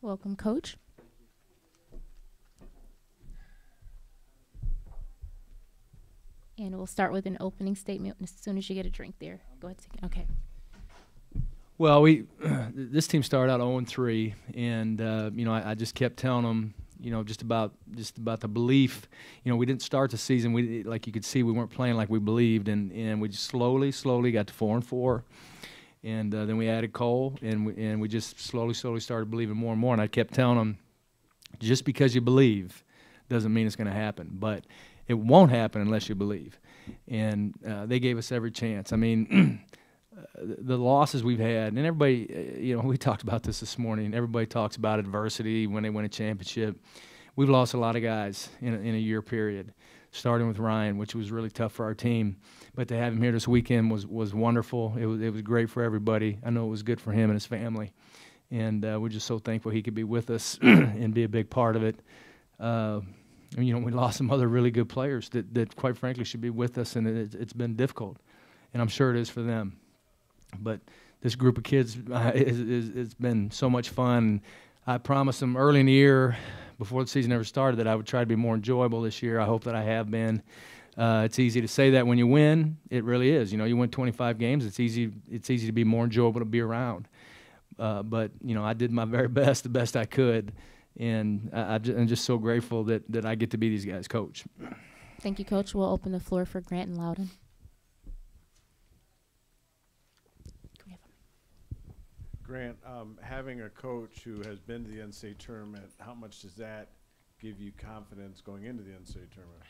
Welcome, Coach. And we'll start with an opening statement as soon as you get a drink there. Go ahead. Okay. Well, this team started out 0-3, and I just kept telling them, just about the belief. We didn't start the season. Like you could see, we weren't playing like we believed, and we just slowly got to 4-4, and then we added Cole, and we just slowly started believing more and more. And I kept telling them, just because you believe doesn't mean it's going to happen, but it won't happen unless you believe. And they gave us every chance. I mean, the losses we've had, and everybody, we talked about this morning. Everybody talks about adversity when they win a championship. We've lost a lot of guys in a year period, starting with Ryan, which was really tough for our team. But to have him here this weekend was wonderful. It was great for everybody. I know it was good for him and his family. And we're just so thankful he could be with us and be a big part of it. We lost some other really good players that quite frankly should be with us, and it's been difficult. And I'm sure it is for them. But this group of kids, it's been so much fun. I promised them early in the year, before the season ever started, that I would try to be more enjoyable this year. I hope that I have been. It's easy to say that when you win. It really is. You win 25 games. It's easy to be more enjoyable to be around. But I did my very best, the best I could. And I'm just so grateful that I get to be these guys' coach. Thank you, Coach. We'll open the floor for Grant and Loudon. Grant, having a coach who has been to the NCAA tournament, how much does that give you confidence going into the NCAA tournament?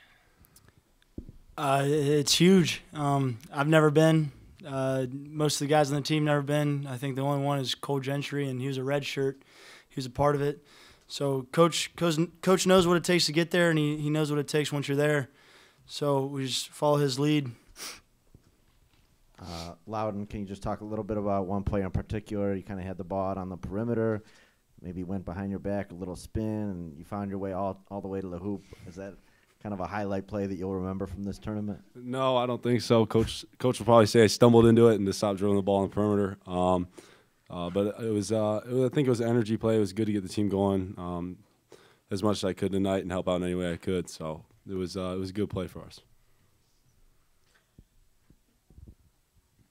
It's huge. I've never been. Most of the guys on the team never been. I think the only one is Cole Gentry, and he was a red shirt. He was a part of it. So coach knows what it takes to get there, and he knows what it takes once you're there. So we just follow his lead. Loudon, can you just talk a little bit about one player in particular? You kind of had the ball out on the perimeter, maybe went behind your back, a little spin, and you found your way all the way to the hoop. Is that kind of a highlight play that you'll remember from this tournament? No, I don't think so. Coach will probably say I stumbled into it and just stopped dribbling the ball on the perimeter. But it was, I think it was an energy play. It was good to get the team going as much as I could tonight and help out in any way I could. So it was a good play for us.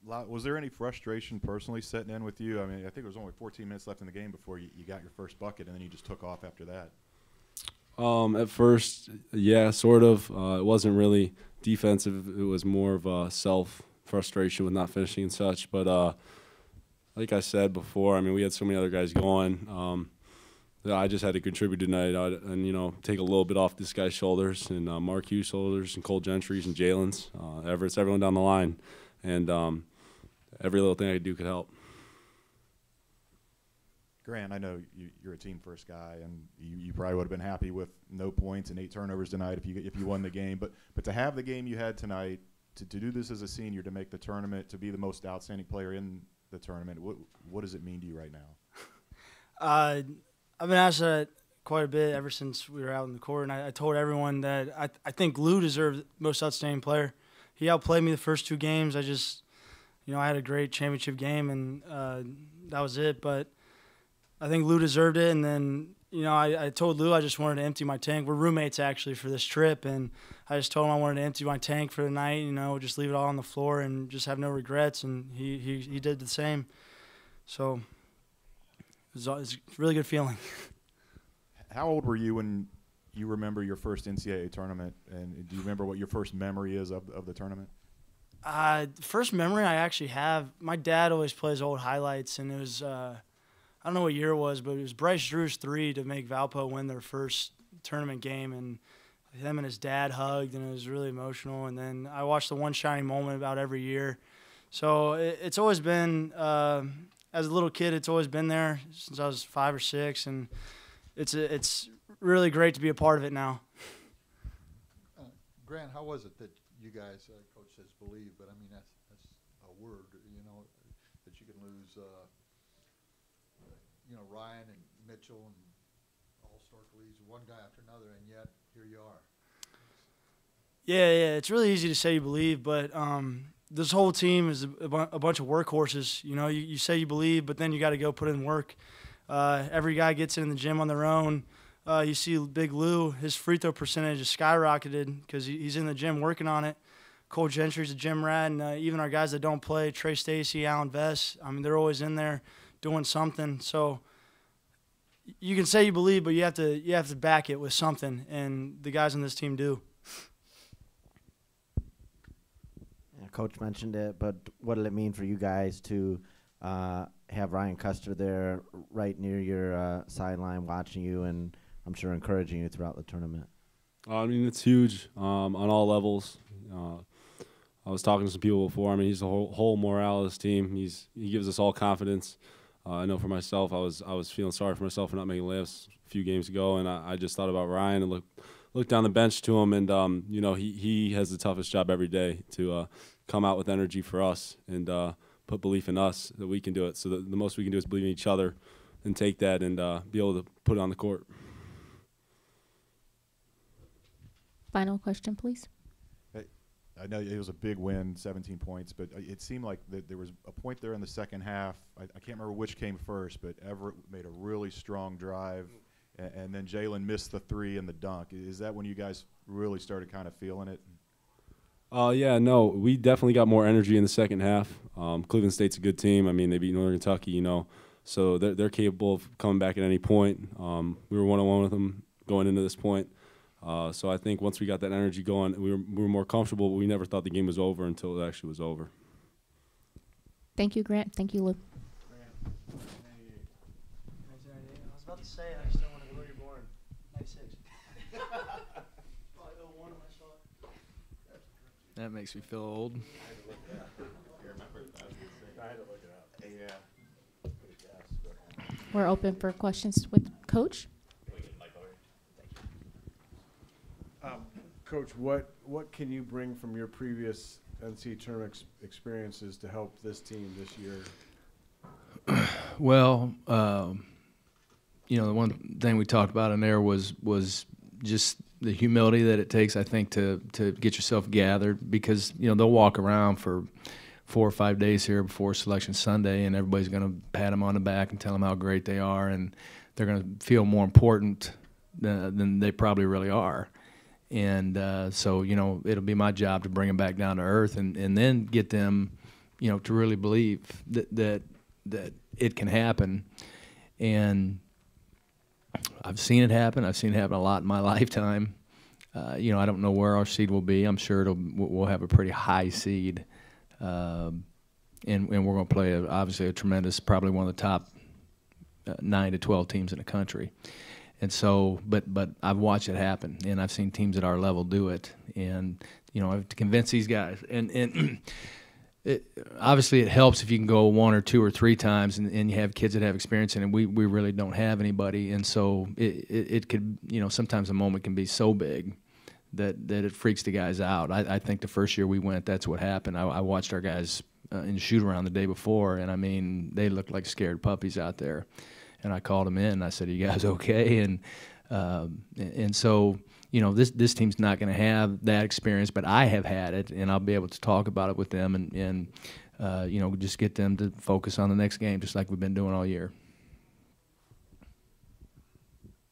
Was there any frustration personally setting in with you? I mean, I think there was only 14 minutes left in the game before you got your first bucket, and then you just took off after that. At first, yeah, sort of. It wasn't really defensive. It was more of a self-frustration with not finishing and such. But like I said before, I mean, we had so many other guys going. I just had to contribute tonight and, take a little bit off this guy's shoulders and Mark Hughes' shoulders and Cole Gentry's and Jalen's, Everett's, everyone down the line. And every little thing I could do could help. Grant, I know you're a team-first guy, and you probably would have been happy with no points and 8 turnovers tonight if you won the game. But to have the game you had tonight, to do this as a senior, to make the tournament, to be the most outstanding player in the tournament, what does it mean to you right now? I've been asked that quite a bit ever since we were out in the court, and I told everyone that I think Lou deserved most outstanding player. He outplayed me the first 2 games. I just, I had a great championship game, and that was it. But I think Lou deserved it. And then, I told Lou I just wanted to empty my tank. We're roommates, actually, for this trip. And I just told him I wanted to empty my tank for the night, just leave it all on the floor and just have no regrets. And he did the same. So it's a really good feeling. How old were you when you remember your first NCAA tournament, and do you remember what your first memory is of the tournament? First memory I actually have, my dad always plays old highlights, and it was, I don't know what year it was, but it was Bryce Drew's 3 to make Valpo win their first tournament game, and him and his dad hugged, and it was really emotional. And then I watched the One Shining Moment about every year. So it's always been, as a little kid, it's always been there since I was 5 or 6, and it's really great to be a part of it now. Grant, how was it that you guys, Coach says believe, but I mean that's a word, that you can lose, Ryan and Mitchell and all Stark-Lees, one guy after another, and yet here you are. Yeah, it's really easy to say you believe, but this whole team is a bunch of workhorses. You say you believe, but then you got to go put in work. Every guy gets in the gym on their own. You see Big Lou, his free throw percentage has skyrocketed because he's in the gym working on it. Cole Gentry's a gym rat, and even our guys that don't play, Trey Stacy, Alan Vest, I mean, they're always in there doing something. So you can say you believe, but you have to back it with something, and the guys on this team do. Yeah, Coach mentioned it, but what did it mean for you guys to have Ryan Custer there right near your sideline watching you and I'm sure encouraging you throughout the tournament? I mean, it's huge on all levels. I was talking to some people before. I mean, he's the whole morale of this team. He gives us all confidence. I know for myself, I was feeling sorry for myself for not making layups a few games ago, and I just thought about Ryan and looked down the bench to him, and you know, he has the toughest job every day to come out with energy for us and put belief in us that we can do it. So the most we can do is believe in each other and take that and be able to put it on the court. Final question, please. I know it was a big win, 17 points, but it seemed like there was a point there in the second half. I can't remember which came first, but Everett made a really strong drive, and then Jalen missed the three and the dunk. Is that when you guys really started kind of feeling it? Yeah, no, we definitely got more energy in the second half. Cleveland State's a good team. I mean, they beat Northern Kentucky, you know, so they're capable of coming back at any point. We were 1-on-1 with them going into this point. So I think once we got that energy going, we were more comfortable, but we never thought the game was over until it actually was over. Thank you, Grant. Thank you, Lou. I was about to say, I just don't want to know you're born. 96. Probably 01 when I saw it. That makes me feel old. We're open for questions with Coach. Coach, what can you bring from your previous NCAA tournament experiences to help this team this year? Well, you know, the one thing we talked about in there was just the humility that it takes, I think, to get yourself gathered, because, you know, they'll walk around for 4 or 5 days here before Selection Sunday, and everybody's going to pat them on the back and tell them how great they are, and they're going to feel more important than they probably really are. And so, you know, it'll be my job to bring them back down to earth and then get them, you know, to really believe that it can happen. And I've seen it happen. I've seen it happen a lot in my lifetime. You know, I don't know where our seed will be. I'm sure we'll have a pretty high seed. And we're going to play, obviously, a tremendous, probably one of the top 9 to 12 teams in the country. And so, but I've watched it happen, and I've seen teams at our level do it. And, you know, I have to convince these guys. And obviously it helps if you can go 1 or 2 or 3 times and you have kids that have experience in it. We really don't have anybody. And so it could, you know, sometimes a moment can be so big that it freaks the guys out. I think the first year we went, that's what happened. I watched our guys in shoot-around the day before, and, I mean, they looked like scared puppies out there. And I called them in, and I said, "Are you guys okay?" And so, you know, this team's not going to have that experience, but I have had it, and I'll be able to talk about it with them and you know, just get them to focus on the next game, just like we've been doing all year.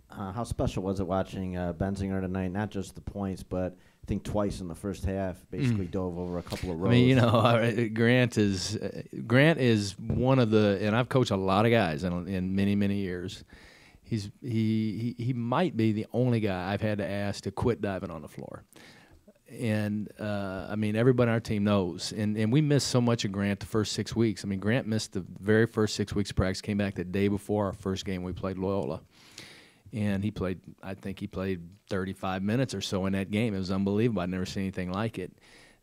How special was it watching Benzinger tonight? Not just the points, but I think twice in the first half, basically dove over a couple of rows. I mean, you know, Grant is one of the, and I've coached a lot of guys in many years. He might be the only guy I've had to ask to quit diving on the floor. And I mean, everybody on our team knows. And we missed so much of Grant the first 6 weeks. I mean, Grant missed the very first 6 weeks of practice, came back the day before our first game we played Loyola. And I think he played 35 minutes or so in that game. It was unbelievable. I'd never seen anything like it.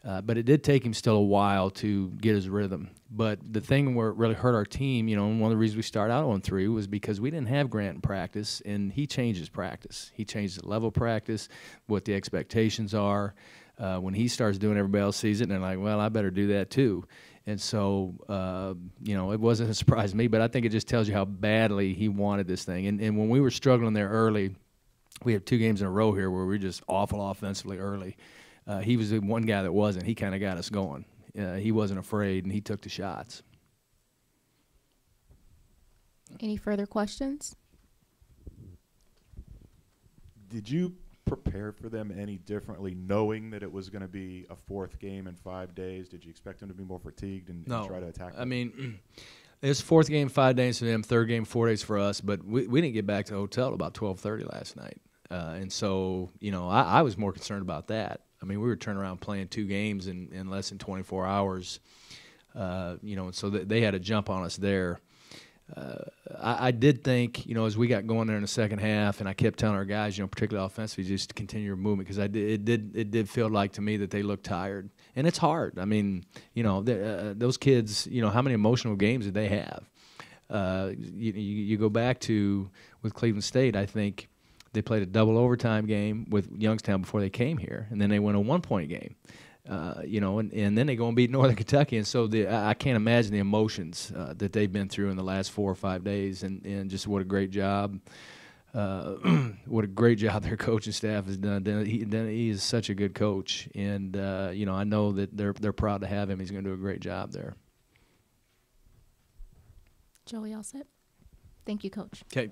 But it did take him still a while to get his rhythm. But the thing where it really hurt our team, you know, and one of the reasons we started out on 3 was because we didn't have Grant in practice, and he changed his practice. He changed the level of practice, what the expectations are. When he starts doing, everybody else sees it, and they're like, well, I better do that too. And so, you know, it wasn't a surprise to me, but I think it just tells you how badly he wanted this thing. And when we were struggling there early, we have 2 games in a row here where we were just awful offensively early. He was the one guy that wasn't. He kind of got us going. He wasn't afraid, and he took the shots. Any further questions? Did you prepare for them any differently, knowing that it was going to be a fourth game in 5 days? Did you expect them to be more fatigued and No. try to attack I them? mean, it's fourth game, 5 days for them, third game, 4 days for us. But we didn't get back to the hotel about 12:30 last night, and so I was more concerned about that. I mean, we were turning around playing 2 games in less than 24 hours, and so they had a jump on us there. I did think, as we got going there in the second half, and I kept telling our guys, particularly offensively, just to continue your movement, because it did feel like to me that they looked tired, and it's hard. I mean, those kids, how many emotional games did they have? You go back to with Cleveland State, I think they played a double overtime game with Youngstown before they came here, and then they won a 1-point game. And then they go and beat Northern Kentucky, and so I can't imagine the emotions that they've been through in the last 4 or 5 days, and just what a great job, what a great job their coaching staff has done. He is such a good coach, and I know that they're proud to have him. He's going to do a great job there. Joey, all set? Thank you, Coach. Okay.